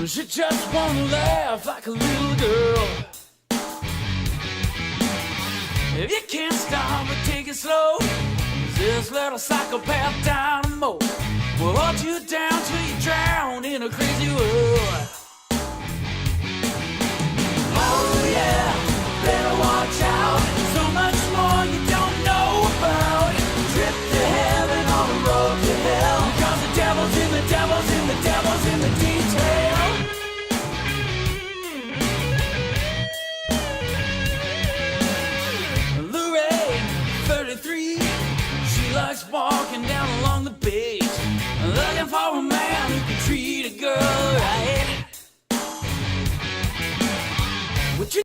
She just wanna laugh like a little girl. If you can't stop but take it slow, this little psychopath dynamo will hold you down till you drown in a crazy world. Oh yeah, better watch out. So much more you don't know about. Trip to heaven on the road to hell. Cause the devil's in the devil's in the devil's in the detail. Lorraine, 33, she likes walking down along the beach, looking for a